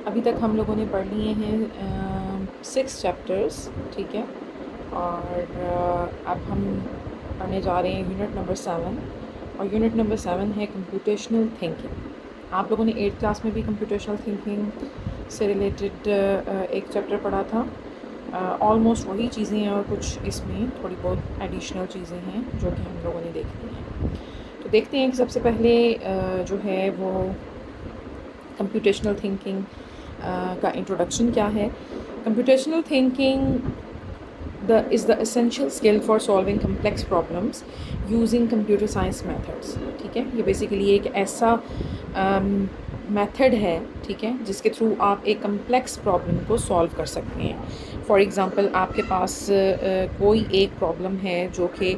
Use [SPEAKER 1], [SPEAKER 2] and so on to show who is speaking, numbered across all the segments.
[SPEAKER 1] अभी तक हम लोगों ने पढ़ लिए हैं 6 चैप्टर्स, ठीक है। और अब हम पढ़ने जा रहे हैं यूनिट नंबर 7, और यूनिट नंबर 7 है कंप्यूटेशनल थिंकिंग। आप लोगों ने 8th क्लास में भी कंप्यूटेशनल थिंकिंग से रिलेटेड एक चैप्टर पढ़ा था। ऑलमोस्ट वही चीज़ें हैं और कुछ इसमें थोड़ी बहुत एडिशनल चीज़ें हैं जो कि हम लोगों ने देखी हैं। तो देखते हैं कि सबसे पहले जो है वो कंप्यूटेशनल थिंकिंग का इंट्रोडक्शन क्या है। Computational thinking is the essential skill for solving complex problems using computer science methods, ठीक है। ये बेसिकली एक ऐसा मेथड है, ठीक है, जिसके थ्रू आप एक कम्प्लेक्स प्रॉब्लम को सॉल्व कर सकते हैं। फॉर एग्ज़ाम्पल आपके पास कोई एक प्रॉब्लम है जो कि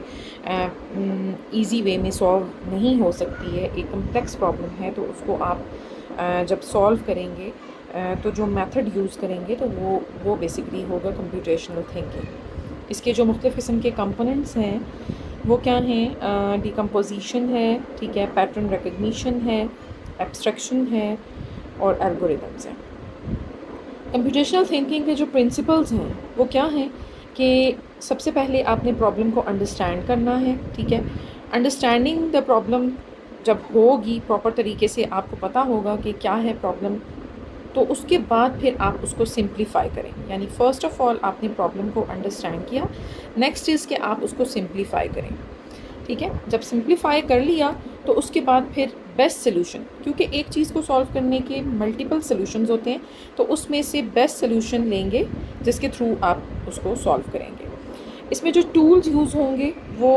[SPEAKER 1] ईज़ी वे में सॉल्व नहीं हो सकती है, एक कम्प्लेक्स प्रॉब्लम है, तो उसको आप जब सॉल्व करेंगे तो जो मेथड यूज़ करेंगे तो वो बेसिकली होगा कंप्यूटेशनल थिंकिंग। इसके जो मुख्तलिफ़ किस्म के कंपोनेंट्स हैं वो क्या हैं? डिकम्पोजिशन है, ठीक है, पैटर्न रिकग्निशन है, एब्स्ट्रैक्शन है और एल्गोरिदम्स हैं। कंप्यूटेशनल थिंकिंग के जो प्रिंसिपल्स हैं वो क्या हैं कि सबसे पहले आपने प्रॉब्लम को अंडरस्टैंड करना है, ठीक है। अंडरस्टैंडिंग द प्रॉब्लम जब होगी प्रॉपर तरीके से, आपको पता होगा कि क्या है प्रॉब्लम, तो उसके बाद फिर आप उसको सिंप्लीफाई करें। यानी फ़र्स्ट ऑफ़ ऑल आपने प्रॉब्लम को अंडरस्टैंड किया, नेक्स्ट इज़ कि आप उसको सिंप्लीफाई करें, ठीक है। जब सिंप्लीफाई कर लिया तो उसके बाद फिर बेस्ट सोल्यूशन, क्योंकि एक चीज़ को सॉल्व करने के मल्टीपल सोल्यूशंस होते हैं, तो उसमें से बेस्ट सोल्यूशन लेंगे जिसके थ्रू आप उसको सॉल्व करेंगे। इसमें जो टूल्स यूज़ होंगे वो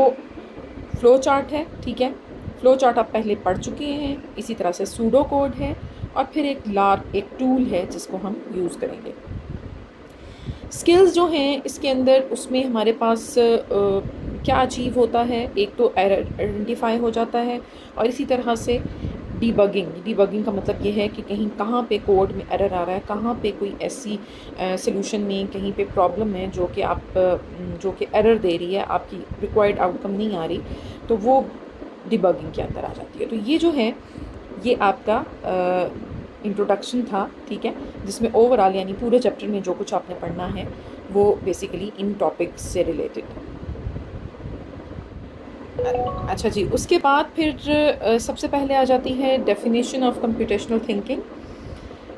[SPEAKER 1] फ़्लो चार्ट है, ठीक है। फ़्लो चार्ट आप पहले पढ़ चुके हैं। इसी तरह से सूडो कोड है और फिर एक टूल है जिसको हम यूज़ करेंगे। स्किल्स जो हैं इसके अंदर, उसमें हमारे पास क्या अचीव होता है, एक तो एरर आइडेंटिफाई हो जाता है, और इसी तरह से डीबगिंग का मतलब ये है कि कहीं कहाँ पे कोड में एरर आ रहा है, कहाँ पे कोई ऐसी सॉल्यूशन में कहीं पे प्रॉब्लम है जो कि एरर दे रही है, आपकी रिक्वायर्ड आउटकम नहीं आ रही, तो वो डिबगिंग के अंदर आ जाती है। तो ये जो है ये आपका इंट्रोडक्शन था, ठीक है, जिसमें ओवरऑल यानी पूरे चैप्टर में जो कुछ आपने पढ़ना है वो बेसिकली इन टॉपिक्स से रिलेटेड। अच्छा जी, उसके बाद फिर सबसे पहले आ जाती है definition of computational thinking.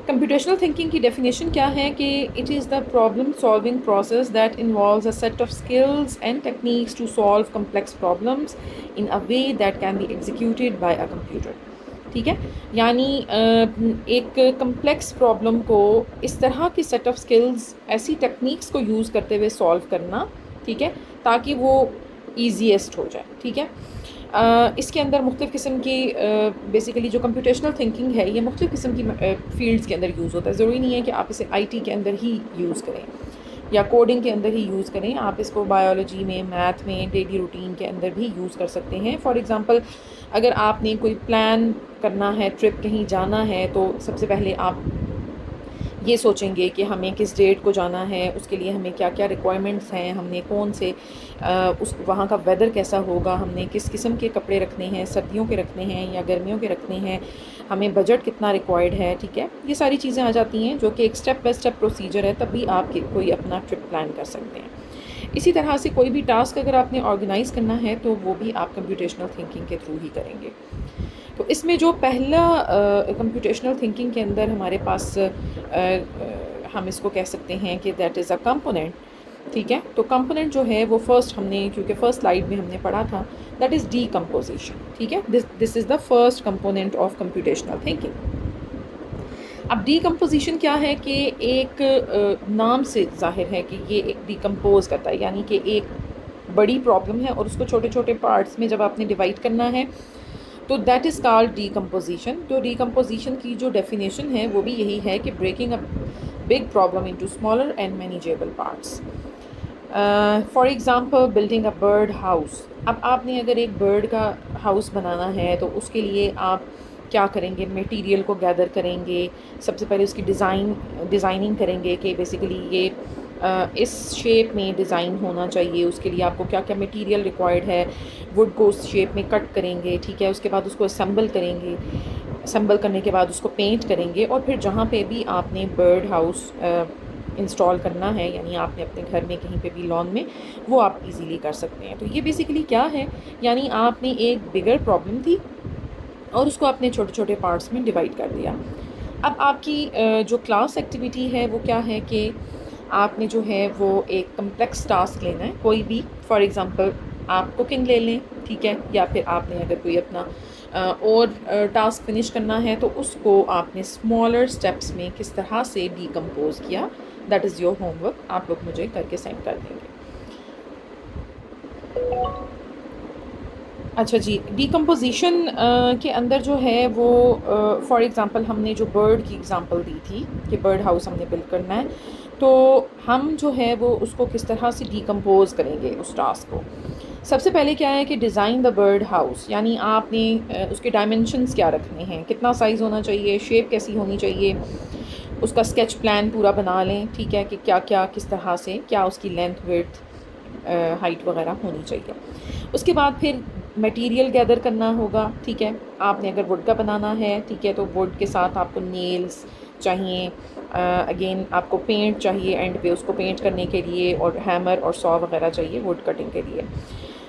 [SPEAKER 1] Computational thinking की डेफिनेशन क्या है कि it is the problem solving process that involves a set of skills and techniques to solve complex problems in a way that can be executed by a computer, ठीक है। यानी एक complex problem को इस तरह की सेट ऑफ स्किल्स, ऐसी techniques को यूज़ करते हुए सॉल्व करना, ठीक है, ताकि वो ईजीएस्ट हो जाए, ठीक है। इसके अंदर मुख्तलिफ़ किस्म की बेसिकली जो कंप्यूटेशनल थिंकिंग है ये मुख्तलिफ़ किस्म की फ़ील्ड्स के अंदर यूज़ होता है। ज़रूरी नहीं है कि आप इसे आईटी के अंदर ही यूज़ करें या कोडिंग के अंदर ही यूज़ करें, आप इसको बायोलॉजी में, मैथ में, डेली रूटीन के अंदर भी यूज़ कर सकते हैं। फॉर एग्ज़ाम्पल अगर आपने कोई प्लान करना है, ट्रिप कहीं जाना है, तो सबसे पहले आप ये सोचेंगे कि हमें किस डेट को जाना है, उसके लिए हमें क्या क्या रिक्वायरमेंट्स हैं, हमने कौन से उस वहाँ का वेदर कैसा होगा, हमने किस किस्म के कपड़े रखने हैं, सर्दियों के रखने हैं या गर्मियों के रखने हैं, हमें बजट कितना रिक्वायर्ड है, ठीक है। ये सारी चीज़ें आ जाती हैं जो कि एक स्टेप बाय स्टेप प्रोसीजर है, तभी आप कोई अपना ट्रिप प्लान कर सकते हैं। इसी तरह से कोई भी टास्क अगर आपने ऑर्गेनाइज़ करना है तो वो भी आप कंप्यूटेशनल थिंकिंग के थ्रू ही करेंगे। तो इसमें जो पहला कंप्यूटेशनल थिंकिंग के अंदर हमारे पास हम इसको कह सकते हैं कि दैट इज़ अ कंपोनेंट, ठीक है। तो कंपोनेंट जो है वो फर्स्ट हमने, क्योंकि फ़र्स्ट स्लाइड में हमने पढ़ा था, दैट इज़ डीकम्पोजिशन, ठीक है। This is the first component of computational thinking. अब डीकम्पोजिशन क्या है कि एक नाम से ज़ाहिर है कि ये एक डिकम्पोज करता है, यानी कि एक बड़ी प्रॉब्लम है और उसको छोटे छोटे पार्ट्स में जब आपने डिवाइड करना है तो दैट इज़ कॉल्ड डीकम्पोजिशन। तो डीकम्पोजिशन की जो डेफिनेशन है वो भी यही है कि breaking a big problem into smaller and manageable parts. For example building a bird house. अब आपने अगर एक बर्ड का हाउस बनाना है तो उसके लिए आप क्या करेंगे, मटेरियल को गैदर करेंगे, सबसे पहले उसकी डिज़ाइनिंग करेंगे कि बेसिकली ये इस शेप में डिज़ाइन होना चाहिए, उसके लिए आपको क्या क्या मटेरियल रिक्वायर्ड है, वुड को उस शेप में कट करेंगे, ठीक है। उसके बाद उसको असेंबल करेंगे, असेंबल करने के बाद उसको पेंट करेंगे और फिर जहाँ पे भी आपने बर्ड हाउस इंस्टॉल करना है, यानी आपने अपने घर में कहीं पे भी लॉन में, वो आप इजीली कर सकते हैं। तो ये बेसिकली क्या है, यानी आपने एक बिगर प्रॉब्लम थी और उसको आपने छोटे छोटे पार्ट्स में डिवाइड कर दिया। अब आपकी जो क्लास एक्टिविटी है वो क्या है कि आपने जो है वो एक कम्प्लेक्स टास्क लेना है कोई भी। फॉर एग्ज़ाम्पल आप कुकिंग ले लें, ठीक है, या फिर आपने अगर कोई अपना और टास्क फिनिश करना है तो उसको आपने स्मॉलर स्टेप्स में किस तरह से डीकम्पोज किया, दैट इज़ योर होमवर्क। आप लोग मुझे करके सेंड कर देंगे। अच्छा जी, डीकम्पोजिशन के अंदर जो है वो फॉर एग्ज़ाम्पल हमने जो बर्ड की एग्ज़ाम्पल दी थी कि बर्ड हाउस हमने बिल्ड करना है, तो हम जो है वो उसको किस तरह से डीकम्पोज करेंगे उस टास्क को। सबसे पहले क्या है कि डिज़ाइन द बर्ड हाउस, यानी आपने उसके डायमेंशंस क्या रखने हैं, कितना साइज़ होना चाहिए, शेप कैसी होनी चाहिए, उसका स्केच प्लान पूरा बना लें, ठीक है, कि क्या क्या किस तरह से क्या उसकी लेंथ विड्थ हाइट वगैरह होनी चाहिए। उसके बाद फिर मटेरियल गैदर करना होगा, ठीक है। आपने अगर वुड का बनाना है, ठीक है, तो वुड के साथ आपको नेल्स चाहिए, अगेन आपको पेंट चाहिए एंड पे उसको पेंट करने के लिए, और हैमर और सॉ वगैरह चाहिए वुड कटिंग के लिए।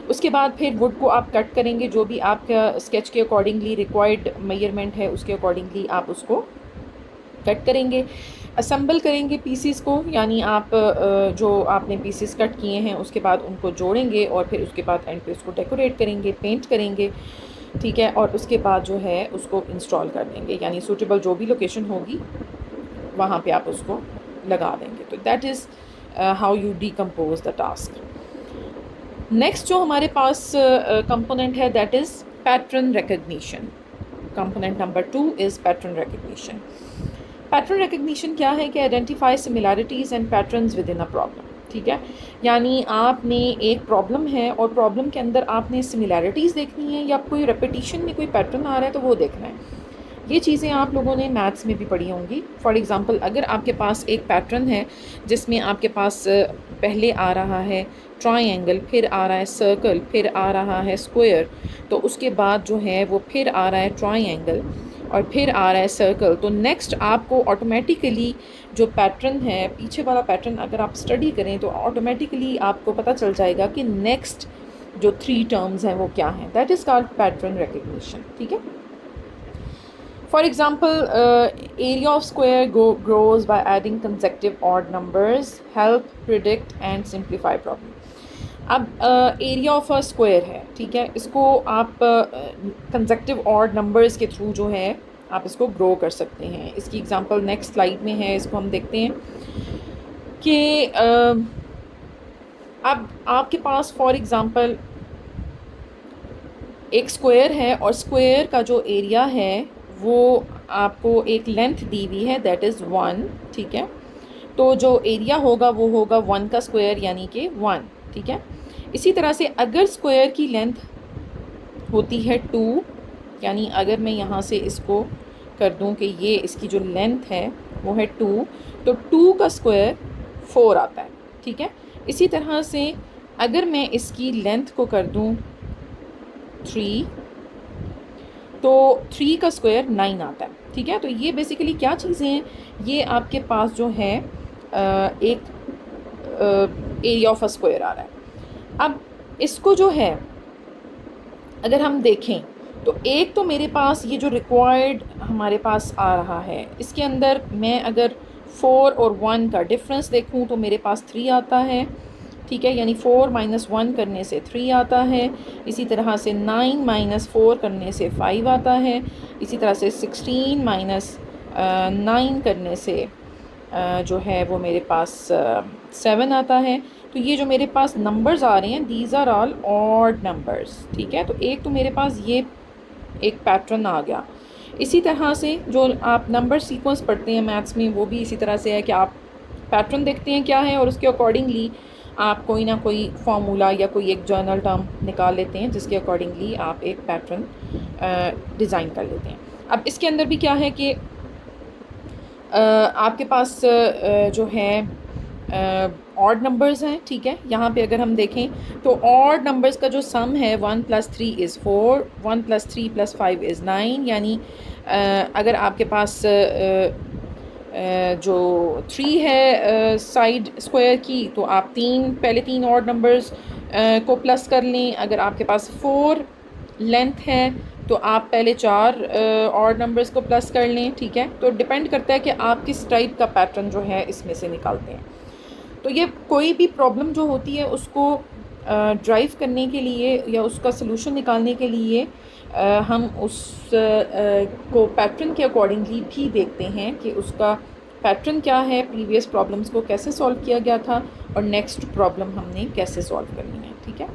[SPEAKER 1] उसके बाद फिर वुड को आप कट करेंगे, जो भी आपका स्केच के अकॉर्डिंगली रिक्वायर्ड मेजरमेंट है उसके अकॉर्डिंगली आप उसको कट करेंगे। असेंबल करेंगे पीसीस को, यानी आप जो आपने पीसीस कट किए हैं उसके बाद उनको जोड़ेंगे और फिर उसके बाद एंड पे उसको डेकोरेट करेंगे, पेंट करेंगे, ठीक है, और उसके बाद जो है उसको इंस्टॉल कर देंगे, यानी सूटेबल जो भी लोकेशन होगी वहाँ पे आप उसको लगा देंगे। तो that is how you decompose the task. Next जो हमारे पास कंपोनेंट है that is pattern recognition. Component number 2 is pattern recognition. Pattern recognition क्या है कि identify similarities and patterns with in a problem, ठीक है, यानी आपने एक प्रॉब्लम है और प्रॉब्लम के अंदर आपने सिमिलैरिटीज़ देखनी है या कोई रेपिटिशन में कोई पैटर्न आ रहा है तो वो देखना है। ये चीज़ें आप लोगों ने मैथ्स में भी पढ़ी होंगी। फॉर एग्ज़ाम्पल अगर आपके पास एक पैटर्न है जिसमें आपके पास पहले आ रहा है ट्रायंगल, फिर आ रहा है सर्कल, फिर आ रहा है स्क्वायर, तो उसके बाद जो है वो फिर आ रहा है ट्रायंगल और फिर आ रहा है सर्कल, तो नेक्स्ट आपको ऑटोमेटिकली जो पैटर्न है, पीछे वाला पैटर्न अगर आप स्टडी करें तो ऑटोमेटिकली आपको पता चल जाएगा कि नेक्स्ट जो 3 टर्म्स हैं वो क्या हैं। That is called pattern recognition, ठीक है। For example, area of square grows by adding consecutive odd numbers, help predict and simplify problem. अब एरिया ऑफ अ स्क्वायर है, ठीक है, इसको आप कंसेक्टिव ऑड नंबर्स के थ्रू जो है आप इसको ग्रो कर सकते हैं। इसकी एग्जांपल नेक्स्ट स्लाइड में है, इसको हम देखते हैं कि अब आपके पास फॉर एग्जांपल एक स्क्वायर है और स्क्वायर का जो एरिया है वो आपको एक लेंथ दी हुई है दैट इज़ 1, ठीक है, तो जो एरिया होगा वो होगा 1 का स्क्वायर यानी कि 1, ठीक है। इसी तरह से अगर स्क्वायर की लेंथ होती है 2, यानी अगर मैं यहाँ से इसको कर दूँ कि ये इसकी जो लेंथ है वो है 2, तो 2 का स्क्वायर 4 आता है, ठीक है। इसी तरह से अगर मैं इसकी लेंथ को कर दूँ 3, तो 3 का स्क्वायर 9 आता है, ठीक है। तो ये बेसिकली क्या चीज़ें हैं, ये आपके पास जो है एक एरिया ऑफ अ स्क्वायर आ रहा है। अब इसको जो है अगर हम देखें तो एक तो मेरे पास ये जो रिक्वायर्ड हमारे पास आ रहा है, इसके अंदर मैं अगर 4 और 1 का डिफरेंस देखूं तो मेरे पास 3 आता है, ठीक है, यानी 4 - 1 करने से 3 आता है। इसी तरह से 9 - 4 करने से 5 आता है। इसी तरह से 16 - 9 करने से जो है वो मेरे पास 7 आता है। तो ये जो मेरे पास नंबर्स आ रहे हैं these are all odd numbers, ठीक है। तो एक तो मेरे पास ये एक पैटर्न आ गया। इसी तरह से जो आप नंबर सीक्वेंस पढ़ते हैं मैथ्स में वो भी इसी तरह से है कि आप पैटर्न देखते हैं क्या है और उसके अकॉर्डिंगली आप कोई ना कोई फार्मूला या कोई एक जर्नल टर्म निकाल लेते हैं जिसके अकॉर्डिंगली आप एक पैटर्न डिज़ाइन कर लेते हैं। अब इसके अंदर भी क्या है कि आपके पास जो है ऑड नंबर्स हैं, ठीक है। यहाँ पे अगर हम देखें तो ऑड नंबर्स का जो सम है 1 + 3 = 4, 1 + 3 + 5 = 9, यानी अगर आपके पास जो 3 है साइड स्क्वायर की, तो आप पहले तीन ऑड नंबर्स को प्लस कर लें। अगर आपके पास 4 लेंथ है तो आप पहले 4 ऑड नंबर्स को प्लस कर लें, ठीक है। तो डिपेंड करता है कि आप किस टाइप का पैटर्न जो है इसमें से निकालते हैं। तो ये कोई भी प्रॉब्लम जो होती है उसको ड्राइव करने के लिए या उसका सलूशन निकालने के लिए हम उस को पैटर्न के अकॉर्डिंगली भी देखते हैं कि उसका पैटर्न क्या है, प्रीवियस प्रॉब्लम्स को कैसे सॉल्व किया गया था और नेक्स्ट प्रॉब्लम हमने कैसे सॉल्व करनी है, ठीक है।